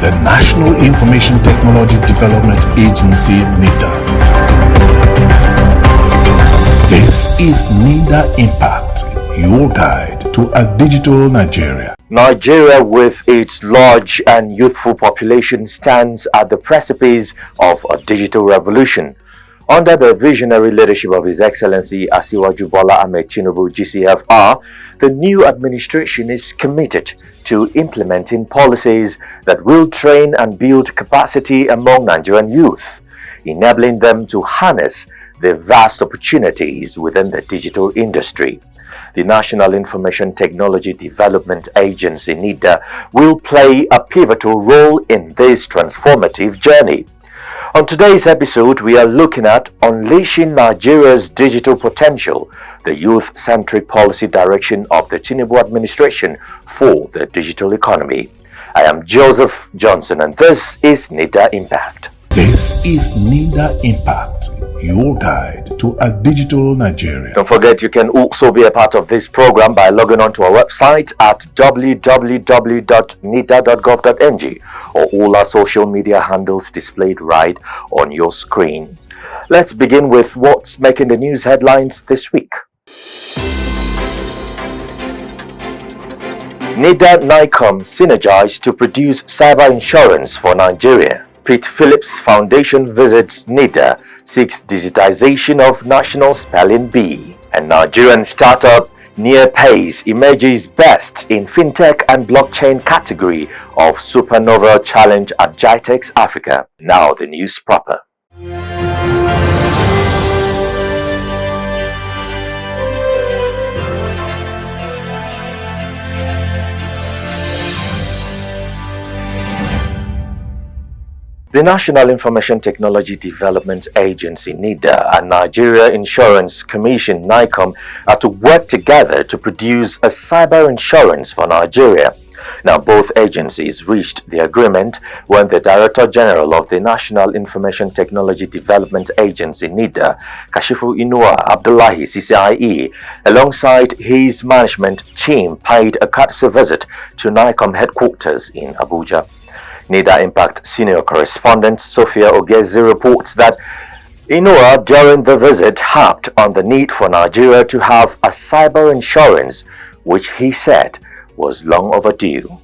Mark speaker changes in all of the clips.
Speaker 1: the National Information Technology Development Agency, NITDA. This is Nitda Impact, your guide to a digital Nigeria.
Speaker 2: Nigeria, with its large and youthful population, stands at the precipice of a digital revolution. Under the visionary leadership of His Excellency Asiwaju Bola Ahmed Tinubu GCFR, the new administration is committed to implementing policies that will train and build capacity among Nigerian youth, enabling them to harness the vast opportunities within the digital industry. The National Information Technology Development Agency, NITDA, will play a pivotal role in this transformative journey. On today's episode, we are looking at unleashing Nigeria's digital potential, the youth-centric policy direction of the Tinubu administration for the digital economy. I am Joseph Johnson, and this is Nitda Impact.
Speaker 1: This is Nitda Impact, your guide to a digital Nigeria.
Speaker 2: Don't forget, you can also be a part of this program by logging on to our website at www.nitda.gov.ng or all our social media handles displayed right on your screen. Let's begin with what's making the news headlines this week. NITDA NICOM synergized to produce cyber insurance for Nigeria. Pete Phillips Foundation visits NITDA, seeks digitization of National Spelling Bee. And Nigerian startup Nearpace emerges best in fintech and blockchain category of Supernova Challenge at GITEX Africa. Now the news proper. The National Information Technology Development Agency, NITDA, and Nigeria Insurance Commission, NICOM, are to work together to produce a cyber insurance for Nigeria. Now, both agencies reached the agreement when the Director General of the National Information Technology Development Agency, NITDA, Kashifu Inuwa Abdullahi CCIE, alongside his management team, paid a courtesy visit to NICOM headquarters in Abuja. Nitda Impact senior correspondent Sophia Ogezi reports that Inuwa during the visit harped on the need for Nigeria to have a cyber insurance, which he said was long overdue.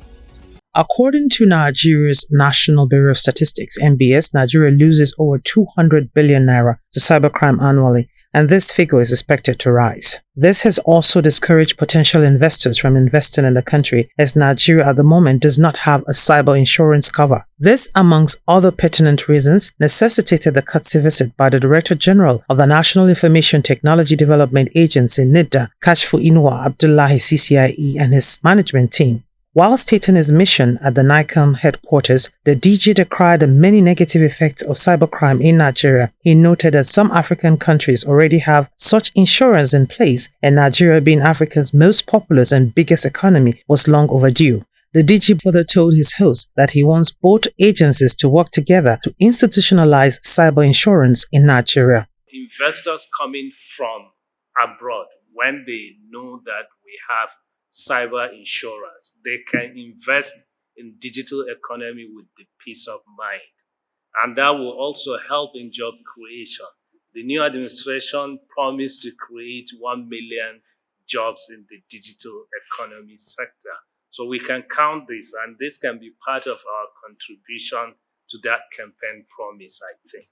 Speaker 3: According to Nigeria's National Bureau of Statistics, NBS, Nigeria loses over 200 billion naira to cybercrime annually, and this figure is expected to rise. This has also discouraged potential investors from investing in the country, as Nigeria at the moment does not have a cyber insurance cover. This, amongst other pertinent reasons, necessitated the courtesy visit by the Director General of the National Information Technology Development Agency, NITDA, Kashifu Inuwa Abdullahi CCIE, and his management team. While stating his mission at the NICOM headquarters, the DG decried the many negative effects of cybercrime in Nigeria. He noted that some African countries already have such insurance in place, and Nigeria, being Africa's most populous and biggest economy, was long overdue. The DG further told his host that he wants both agencies to work together to institutionalize cyber insurance in Nigeria.
Speaker 4: Investors coming from abroad, when they know that we have cyber insurance, they can invest in digital economy with the peace of mind, and that will also help in job creation. The new administration promised to create 1 million jobs in the digital economy sector, so we can count this, and this can be part of our contribution to that campaign promise, I think.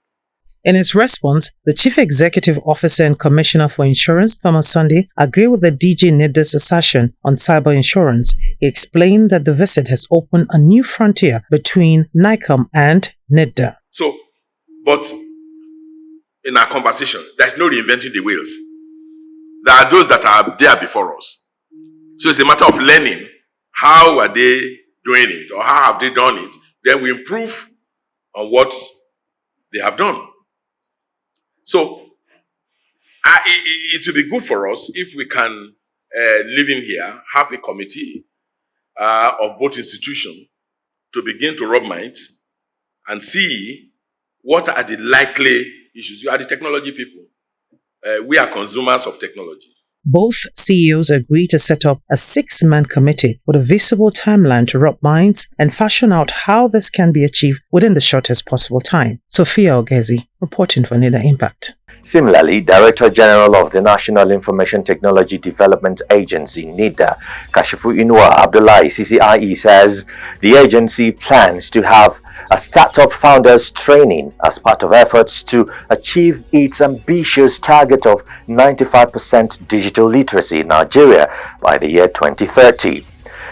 Speaker 3: In his response, the Chief Executive Officer and Commissioner for Insurance, Thomas Sunday, agreed with the DG NITDA's assertion on cyber insurance. He explained that the visit has opened a new frontier between NICOM and NITDA.
Speaker 5: So, but in our conversation, there's no reinventing the wheels. There are those that are there before us. So it's a matter of learning how are they doing it or how have they done it. Then we improve on what they have done. So, it will be good for us if we can live in here, have a committee of both institutions to begin to rub minds and see what are the likely issues. You are the technology people. We are consumers of technology.
Speaker 3: Both CEOs agreed to set up a 6-man committee with a visible timeline to rub minds and fashion out how this can be achieved within the shortest possible time. Sophia Ogezi, reporting for Nitda Impact.
Speaker 2: Similarly, Director General of the National Information Technology Development Agency, Nitda, Kashifu Inuwa Abdullahi, CCIE, says the agency plans to have a startup founders training as part of efforts to achieve its ambitious target of 95% digital literacy in Nigeria by the year 2030.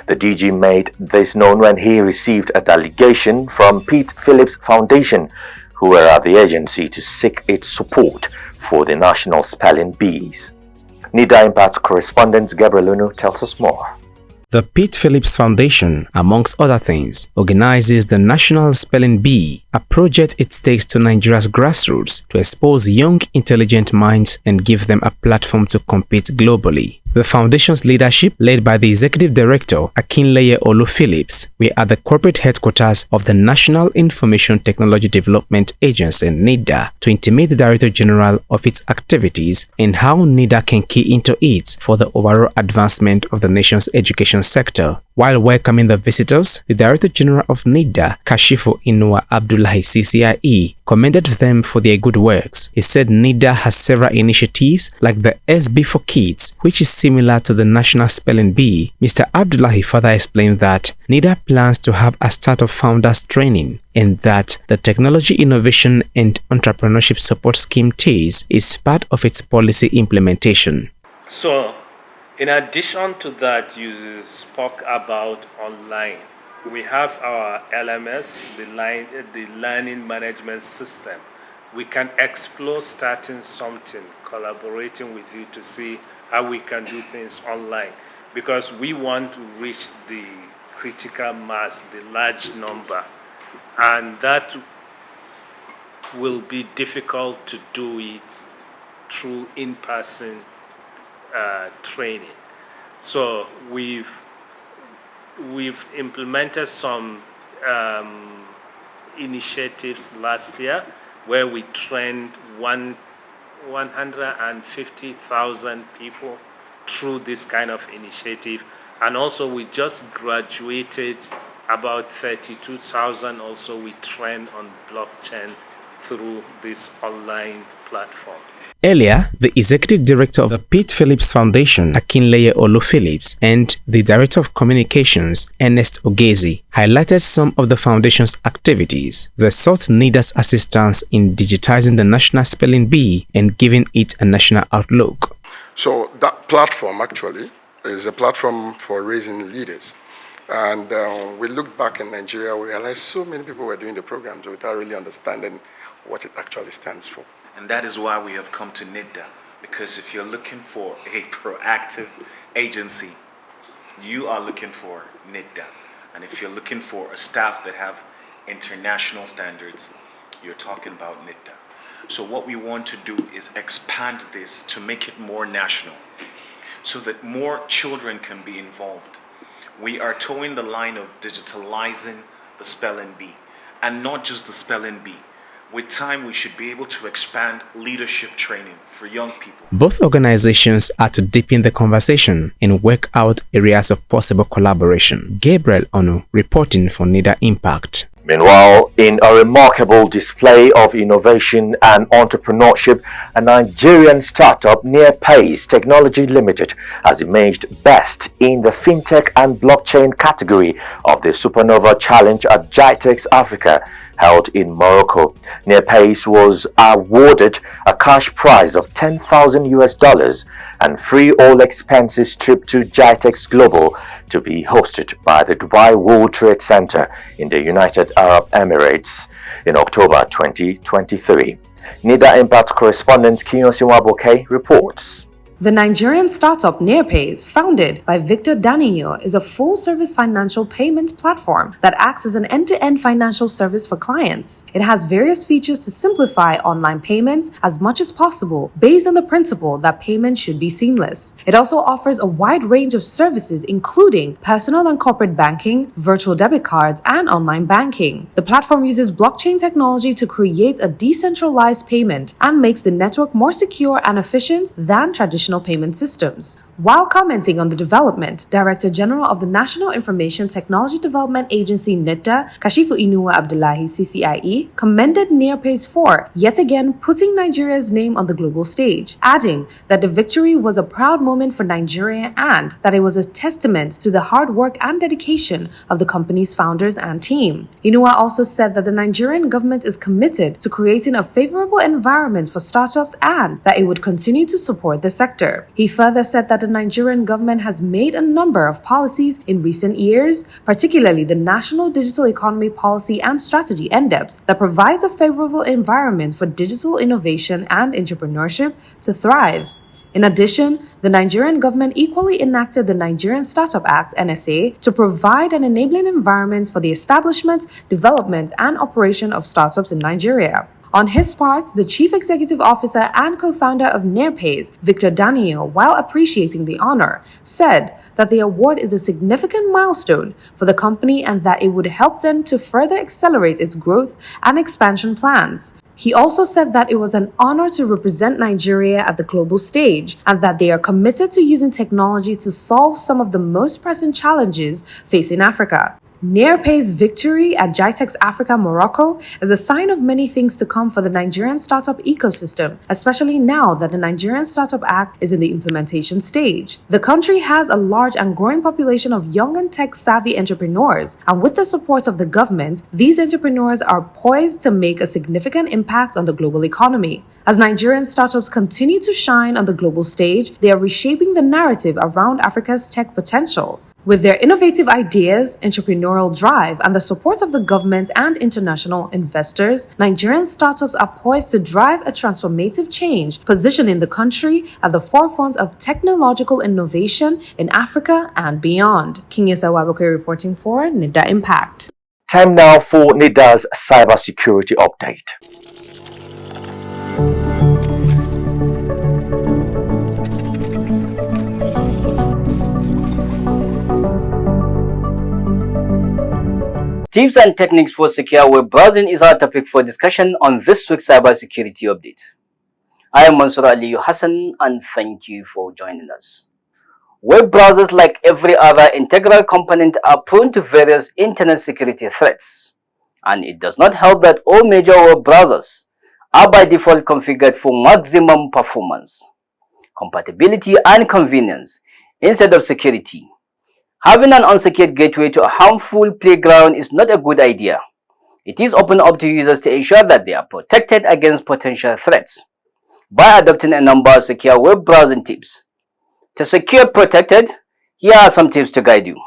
Speaker 2: The DG made this known when he received a delegation from Pete Phillips Foundation, who were at the agency to seek its support for the national spelling bees. Nitda Impact correspondent Gabriel Unu tells us more.
Speaker 6: The Pete Phillips Foundation, amongst other things, organizes the National Spelling Bee, a project it takes to Nigeria's grassroots to expose young, intelligent minds and give them a platform to compete globally. The foundation's leadership, led by the Executive Director, Akinleye Olu Phillips, were at the corporate headquarters of the National Information Technology Development Agency, NIDA, to intimate the Director General of its activities and how NIDA can key into it for the overall advancement of the nation's education sector. While welcoming the visitors, the Director General of NIDA, Kashifu Inuwa Abdullahi, CCIE, commended them for their good works. He said NIDA has several initiatives like the SB for Kids, which is similar to the National Spelling Bee. Mr. Abdullahi further explained that NIDA plans to have a startup founders training and that the Technology Innovation and Entrepreneurship Support Scheme TIS is part of its policy implementation.
Speaker 4: So, in addition to that, you spoke about online. We have our LMS, the Learning Management System. We can explore starting something, collaborating with you to see how we can do things online, because we want to reach the critical mass, the large number, and that will be difficult to do it through in-person training. So we've implemented some initiatives last year where we trained 150,000 people through this kind of initiative, and also we just graduated about 32,000 also we trained on blockchain through these online platforms.
Speaker 6: Earlier, the Executive Director of the Pete Phillips Foundation, Akinleye Olu Phillips, and the Director of Communications, Ernest Ogezi, highlighted some of the Foundation's activities. They sought NIDA's assistance in digitizing the National Spelling Bee and giving it a national outlook.
Speaker 7: So that platform actually is a platform for raising leaders. And we looked back in Nigeria, we realized so many people were doing the programs without really understanding what it actually stands for.
Speaker 8: And that is why we have come to NIDA, because if you're looking for a proactive agency, you are looking for NIDA. And if you're looking for a staff that have international standards, you're talking about NIDA. So what we want to do is expand this to make it more national, so that more children can be involved. We are towing the line of digitalizing the spelling bee, and not just the spelling bee. With time, we should be able to expand leadership training for young people.
Speaker 6: Both organizations are to deepen the conversation and work out areas of possible collaboration. Gabriel Onu, reporting for Nitda Impact.
Speaker 2: Meanwhile, in a remarkable display of innovation and entrepreneurship, a Nigerian startup, NearPace Technology Limited, has emerged best in the fintech and blockchain category of the Supernova Challenge at GITEX Africa, held in Morocco. NearPace was awarded a cash prize of $10,000 and free all expenses trip to GITEX Global to be hosted by the Dubai World Trade Center in the United Arab Emirates in October 2023. Nitda Impact correspondent Kiyosi Waboke reports.
Speaker 9: The Nigerian startup NearPace, founded by Victor Daniel, is a full-service financial payments platform that acts as an end-to-end financial service for clients. It has various features to simplify online payments as much as possible, based on the principle that payments should be seamless. It also offers a wide range of services, including personal and corporate banking, virtual debit cards, and online banking. The platform uses blockchain technology to create a decentralized payment and makes the network more secure and efficient than traditional international payment systems. While commenting on the development, Director General of the National Information Technology Development Agency Nitda, Kashifu Inuwa Abdullahi CCIE, commended Nearpace for yet again putting Nigeria's name on the global stage, adding that the victory was a proud moment for Nigeria and that it was a testament to the hard work and dedication of the company's founders and team. Inuwa also said that the Nigerian government is committed to creating a favorable environment for startups and that it would continue to support the sector. He further said that the Nigerian government has made a number of policies in recent years, particularly the National Digital Economy Policy and Strategy (NDEPS), that provides a favorable environment for digital innovation and entrepreneurship to thrive. In addition, the Nigerian government equally enacted the Nigerian Startup Act (NSA) to provide an enabling environment for the establishment, development, and operation of startups in Nigeria. On his part, the Chief Executive Officer and co-founder of Nearpace, Victor Daniel, while appreciating the honor, said that the award is a significant milestone for the company and that it would help them to further accelerate its growth and expansion plans. He also said that it was an honor to represent Nigeria at the global stage and that they are committed to using technology to solve some of the most pressing challenges facing Africa. Nearpace's victory at GITEX Africa Morocco is a sign of many things to come for the Nigerian startup ecosystem, especially now that the Nigerian Startup Act is in the implementation stage. The country has a large and growing population of young and tech-savvy entrepreneurs, and with the support of the government, these entrepreneurs are poised to make a significant impact on the global economy. As Nigerian startups continue to shine on the global stage, they are reshaping the narrative around Africa's tech potential. With their innovative ideas, entrepreneurial drive, and the support of the government and international investors, Nigerian startups are poised to drive a transformative change, positioning the country at the forefront of technological innovation in Africa and beyond. Kinyesa Waboke reporting for Nitda Impact.
Speaker 2: Time now for Nitda's cybersecurity update.
Speaker 10: Tips and techniques for secure web browsing is our topic for discussion on this week's cybersecurity update. I am Mansour Ali Hassan and thank you for joining us. Web browsers, like every other integral component, are prone to various internet security threats. And it does not help that all major web browsers are by default configured for maximum performance, compatibility, and convenience instead of security. Having an unsecured gateway to a harmful playground is not a good idea. It is open up to users to ensure that they are protected against potential threats by adopting a number of secure web browsing tips. To secure protected, here are some tips to guide you.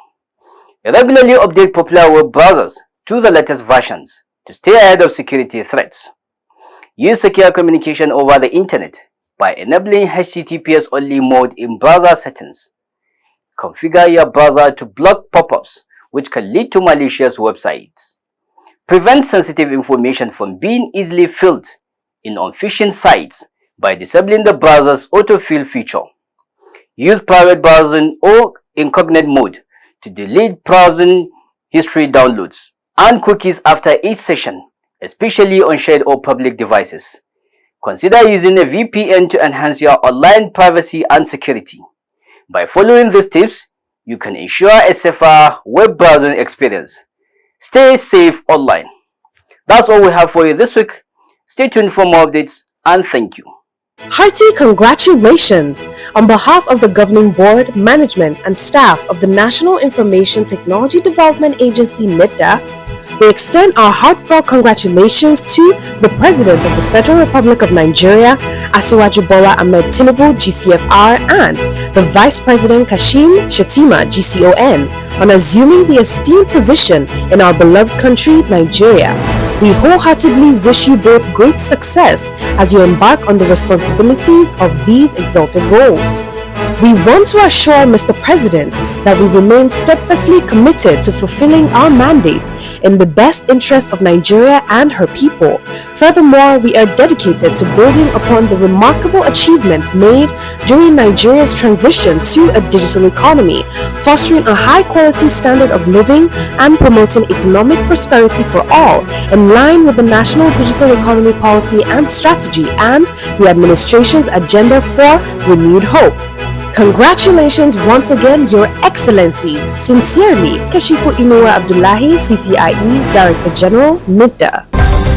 Speaker 10: Regularly update popular web browsers to the latest versions to stay ahead of security threats. Use secure communication over the internet by enabling HTTPS only mode in browser settings. Configure your browser to block pop-ups, which can lead to malicious websites. Prevent sensitive information from being easily filled in on-phishing sites by disabling the browser's autofill feature. Use private browsing or incognito mode to delete browsing history downloads and cookies after each session, especially on shared or public devices. Consider using a VPN to enhance your online privacy and security. By following these tips, you can ensure a safer web browsing experience. Stay safe online. That's all we have for you this week. Stay tuned for more updates and thank you.
Speaker 9: Hearty congratulations! On behalf of the governing board, management, and staff of the National Information Technology Development Agency Nitda, we extend our heartfelt congratulations to the President of the Federal Republic of Nigeria, Asiwaju Bola Ahmed Tinubu, GCFR, and the Vice President Kashim Shettima, GCON, on assuming the esteemed position in our beloved country, Nigeria. We wholeheartedly wish you both great success as you embark on the responsibilities of these exalted roles. We want to assure Mr. President that we remain steadfastly committed to fulfilling our mandate in the best interest of Nigeria and her people. Furthermore, we are dedicated to building upon the remarkable achievements made during Nigeria's transition to a digital economy, fostering a high-quality standard of living and promoting economic prosperity for all, in line with the National Digital Economy Policy and Strategy and the administration's agenda for renewed hope. Congratulations once again, Your Excellencies. Sincerely, Kashifu Inuwa Abdullahi, CCIE Director General, Nitda.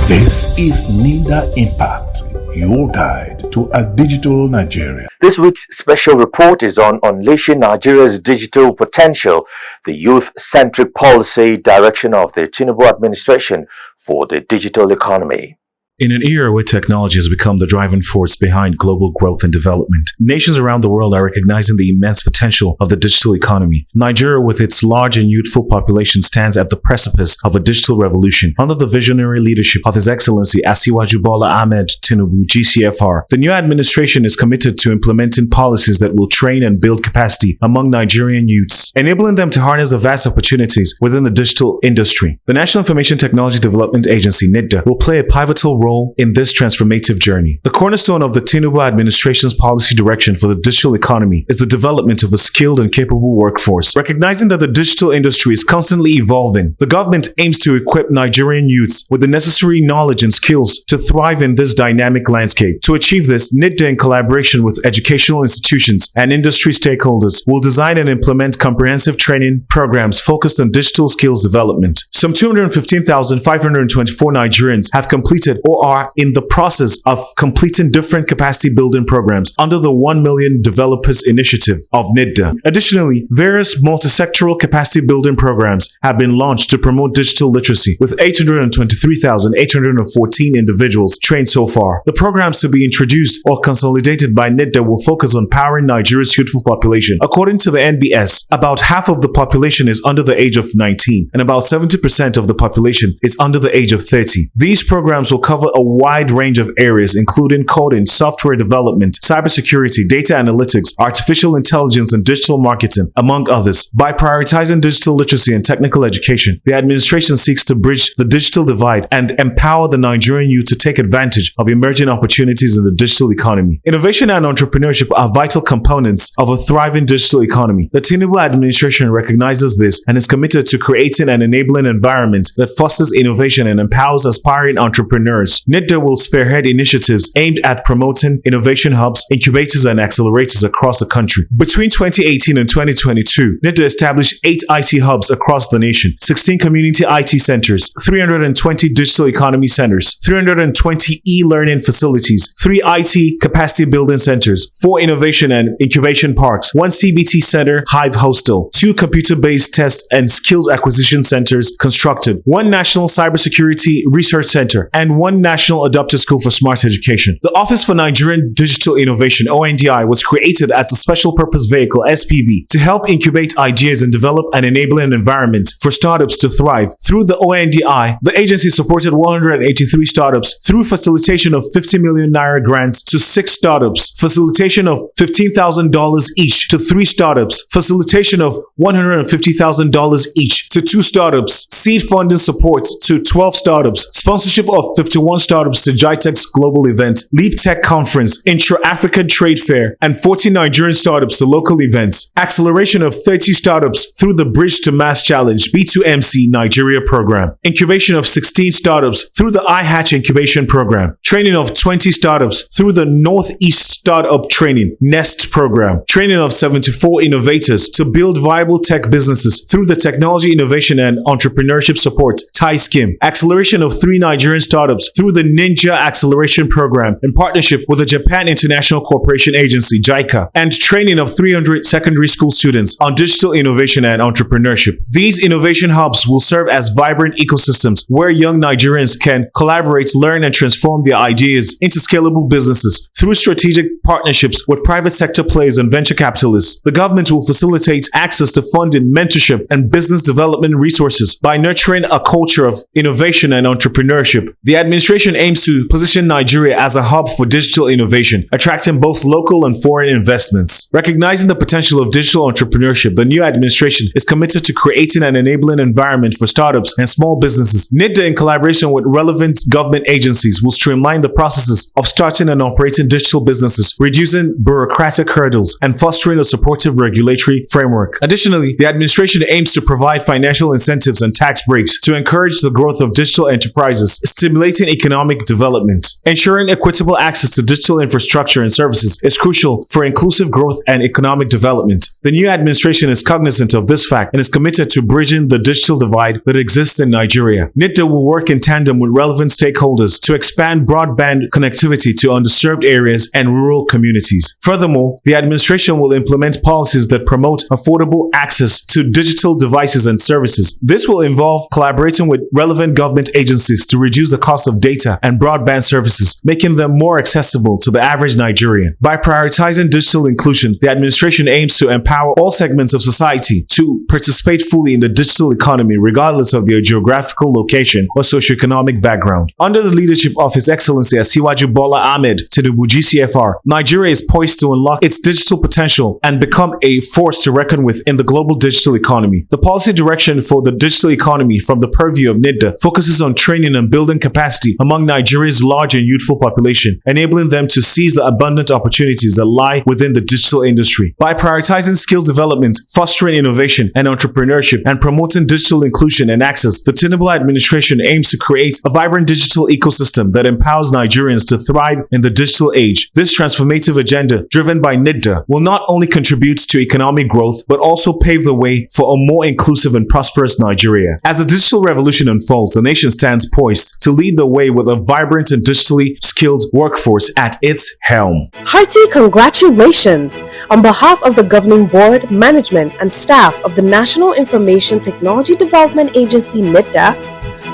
Speaker 1: This is Nitda Impact, your guide to a digital Nigeria.
Speaker 2: This week's special report is on unleashing Nigeria's digital potential, the youth-centric policy direction of the Tinubu administration for the digital economy.
Speaker 11: In an era where technology has become the driving force behind global growth and development, nations around the world are recognizing the immense potential of the digital economy. Nigeria, with its large and youthful population, stands at the precipice of a digital revolution under the visionary leadership of His Excellency Asiwaju Bola Ahmed Tinubu, GCFR. The new administration is committed to implementing policies that will train and build capacity among Nigerian youths, enabling them to harness the vast opportunities within the digital industry. The National Information Technology Development Agency, Nitda, will play a pivotal role in this transformative journey. The cornerstone of the Tinubu administration's policy direction for the digital economy is the development of a skilled and capable workforce. Recognizing that the digital industry is constantly evolving, the government aims to equip Nigerian youths with the necessary knowledge and skills to thrive in this dynamic landscape. To achieve this, Nitda, in collaboration with educational institutions and industry stakeholders, will design and implement comprehensive training programs focused on digital skills development. Some 215,524 Nigerians have completed or are in the process of completing different capacity building programs under the 1 Million Developers Initiative of Nitda. Additionally, various multi-sectoral capacity building programs have been launched to promote digital literacy, with 823,814 individuals trained so far. The programs to be introduced or consolidated by Nitda will focus on powering Nigeria's youthful population. According to the NBS, about half of the population is under the age of 19, and about 70% of the population is under the age of 30. These programs will cover a wide range of areas, including coding, software development, cybersecurity, data analytics, artificial intelligence, and digital marketing, among others. By prioritizing digital literacy and technical education, the administration seeks to bridge the digital divide and empower the Nigerian youth to take advantage of emerging opportunities in the digital economy. Innovation and entrepreneurship are vital components of a thriving digital economy. The Tinubu administration recognizes this and is committed to creating an enabling environment that fosters innovation and empowers aspiring entrepreneurs. Nitda will spearhead initiatives aimed at promoting innovation hubs, incubators, and accelerators across the country. Between 2018 and 2022, Nitda established 8 IT hubs across the nation, 16 community IT centers, 320 digital economy centers, 320 e-learning facilities, 3 IT capacity building centers, 4 innovation and incubation parks, 1 CBT center, Hive hostel, 2 computer-based test and skills acquisition centers constructed, 1 national cybersecurity research center, and 1 National Adaptive School for Smart Education. The Office for Nigerian Digital Innovation, ONDI, was created as a special purpose vehicle, SPV, to help incubate ideas and develop an enabling environment for startups to thrive. Through the ONDI, the agency supported 183 startups through facilitation of 50 million naira grants to 6 startups, facilitation of $15,000 each to 3 startups, facilitation of $150,000 each to 2 startups, seed funding support to 12 startups, sponsorship of 51 startups to GITEX Global Event, Leap Tech Conference, Intra-African Trade Fair, and 40 Nigerian startups to local events. Acceleration of 30 startups through the Bridge to Mass Challenge B2MC Nigeria program. Incubation of 16 startups through the iHatch Incubation program. Training of 20 startups through the Northeast Startup Training NEST program. Training of 74 innovators to build viable tech businesses through the Technology Innovation and Entrepreneurship Support TIE scheme. Acceleration of 3 Nigerian startups through the Ninja Acceleration Program in partnership with the Japan International Cooperation Agency, JICA, and training of 300 secondary school students on digital innovation and entrepreneurship. These innovation hubs will serve as vibrant ecosystems where young Nigerians can collaborate, learn, and transform their ideas into scalable businesses. Through strategic partnerships with private sector players and venture capitalists, the government will facilitate access to funding, mentorship, and business development resources by nurturing a culture of innovation and entrepreneurship. The administration administration aims to position Nigeria as a hub for digital innovation, attracting both local and foreign investments. Recognizing the potential of digital entrepreneurship, the new administration is committed to creating an enabling environment for startups and small businesses. Nitda, in collaboration with relevant government agencies, will streamline the processes of starting and operating digital businesses, reducing bureaucratic hurdles and fostering a supportive regulatory framework. Additionally, the administration aims to provide financial incentives and tax breaks to encourage the growth of digital enterprises, stimulating economic development. Ensuring equitable access to digital infrastructure and services is crucial for inclusive growth and economic development. The new administration is cognizant of this fact and is committed to bridging the digital divide that exists in Nigeria. Nitda will work in tandem with relevant stakeholders to expand broadband connectivity to underserved areas and rural communities. Furthermore, the administration will implement policies that promote affordable access to digital devices and services. This will involve collaborating with relevant government agencies to reduce the cost of data and broadband services, making them more accessible to the average Nigerian. By prioritizing digital inclusion, the administration aims to empower all segments of society to participate fully in the digital economy regardless of their geographical location or socioeconomic background. Under the leadership of His Excellency Asiwaju Bola Ahmed Tinubu GCFR, Nigeria is poised to unlock its digital potential and become a force to reckon with in the global digital economy. The policy direction for the digital economy from the purview of Nitda focuses on training and building capacity among Nigeria's large and youthful population, enabling them to seize the abundant opportunities that lie within the digital industry. By prioritizing skills development, fostering innovation and entrepreneurship, and promoting digital inclusion and access, the Tinubu administration aims to create a vibrant digital ecosystem that empowers Nigerians to thrive in the digital age. This transformative agenda, driven by Nitda, will not only contribute to economic growth, but also pave the way for a more inclusive and prosperous Nigeria. As the digital revolution unfolds, the nation stands poised to lead the way with a vibrant and digitally skilled workforce at its helm.
Speaker 9: Hearty congratulations! On behalf of the Governing Board, Management, and staff of the National Information Technology Development Agency NITDA,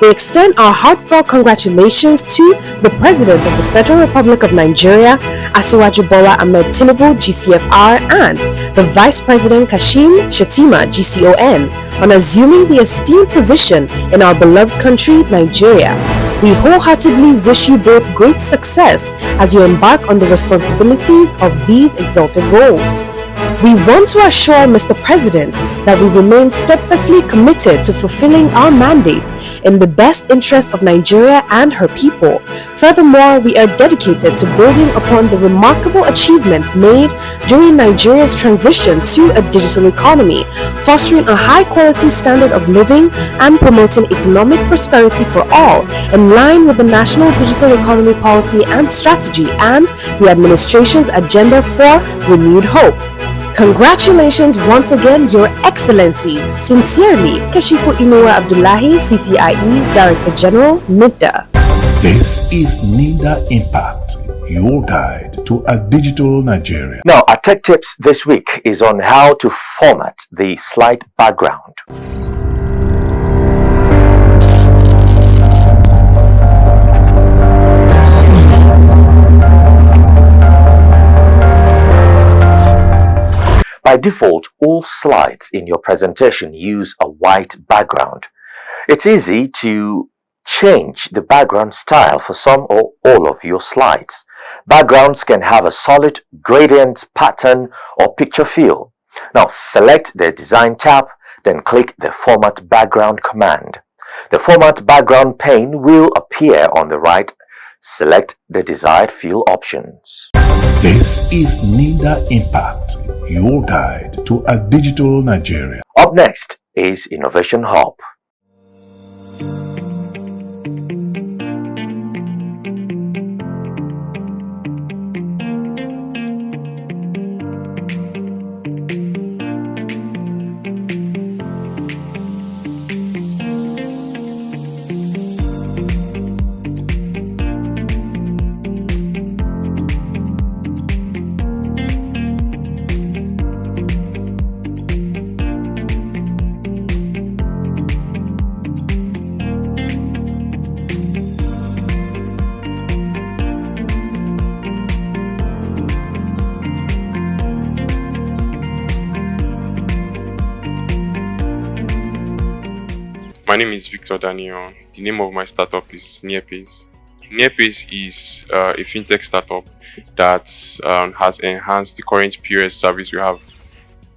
Speaker 9: we extend our heartfelt congratulations to the President of the Federal Republic of Nigeria, Asiwaju Bola Ahmed Tinubu GCFR, and the Vice President Kashim Shettima GCON on assuming the esteemed position in our beloved country, Nigeria. We wholeheartedly wish you both great success as you embark on the responsibilities of these exalted roles. We want to assure Mr. President that we remain steadfastly committed to fulfilling our mandate in the best interest of Nigeria and her people. Furthermore, we are dedicated to building upon the remarkable achievements made during Nigeria's transition to a digital economy, fostering a high-quality standard of living and promoting economic prosperity for all, in line with the National Digital Economy Policy and Strategy and the administration's agenda for renewed hope. Congratulations once again, Your Excellencies. Sincerely, Kashifu Inuwa Abdullahi, CCIE Director General, NITDA.
Speaker 1: This is Nitda Impact, your guide to a digital Nigeria.
Speaker 2: Now, our tech tips this week is on how to format the slide background. By default, all slides in your presentation use a white background. It's easy to change the background style for some or all of your slides. Backgrounds can have a solid gradient, pattern, or picture feel. Now, select the Design tab, then click the Format Background command. The Format Background pane will appear on the right. Select the desired fill options.
Speaker 1: This is Nitda Impact, your guide to a digital Nigeria.
Speaker 2: Up next is Innovation Hub.
Speaker 12: My name is Victor Daniel. The name of my startup is Nearpace. Nearpace is a fintech startup that has enhanced the current POS service we have,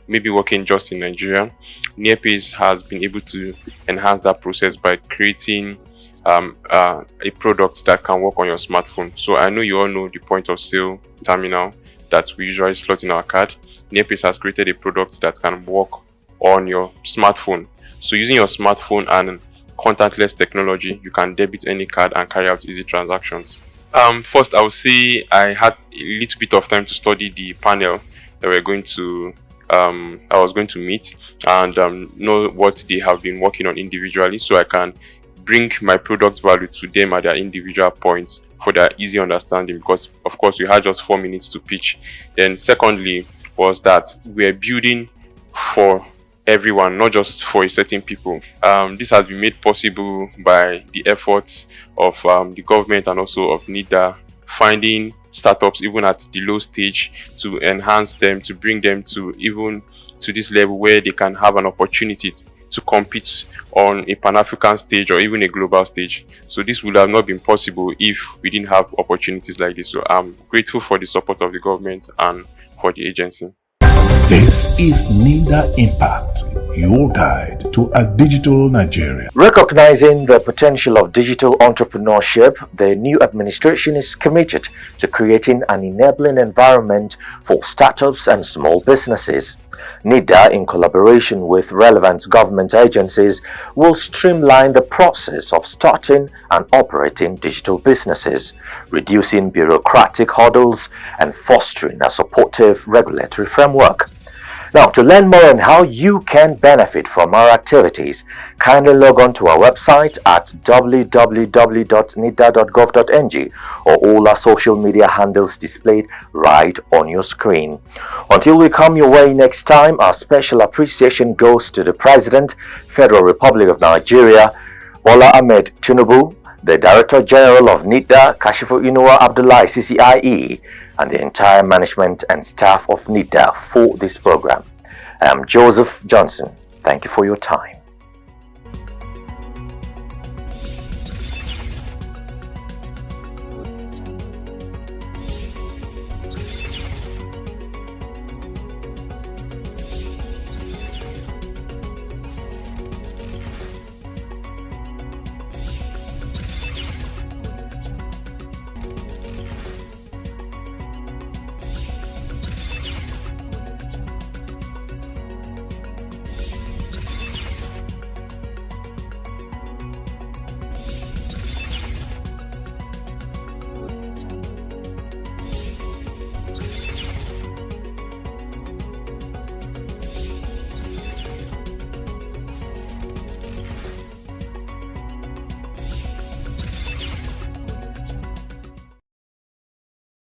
Speaker 12: maybe working just in Nigeria. Nearpace has been able to enhance that process by creating a product that can work on your smartphone. So I know you all know the point of sale terminal that we usually slot in our card. Nearpace has created a product that can work on your smartphone. So using your smartphone and contactless technology, you can debit any card and carry out easy transactions. First, I would say I had a little bit of time to study the panel that we're going to I was going to meet and know what they have been working on individually, so I can bring my product value to them at their individual points for their easy understanding, because of course we had just 4 minutes to pitch. Then secondly was that we're building for everyone, not just for a certain people. This has been made possible by the efforts of the government and also of Nitda, finding startups even at the low stage to enhance them, to bring them to even to this level where they can have an opportunity to compete on a Pan-African stage or even a global stage. So this would have not been possible if we didn't have opportunities like this. So I'm grateful for the support of the government and for the agency.
Speaker 1: This is Nitda Impact, your guide to a digital Nigeria.
Speaker 2: Recognizing the potential of digital entrepreneurship, the new administration is committed to creating an enabling environment for startups and small businesses. Nitda, in collaboration with relevant government agencies, will streamline the process of starting and operating digital businesses, reducing bureaucratic hurdles and fostering a supportive regulatory framework. Now, to learn more on how you can benefit from our activities, kindly log on to our website at www.nitda.gov.ng or all our social media handles displayed right on your screen. Until we come your way next time, our special appreciation goes to the President, Federal Republic of Nigeria, Bola Ahmed Tinubu, the Director General of Nitda, Kashifu Inuwa Abdullahi CCIE, and the entire management and staff of Nitda for this program. I am Joseph Johnson. Thank you for your time.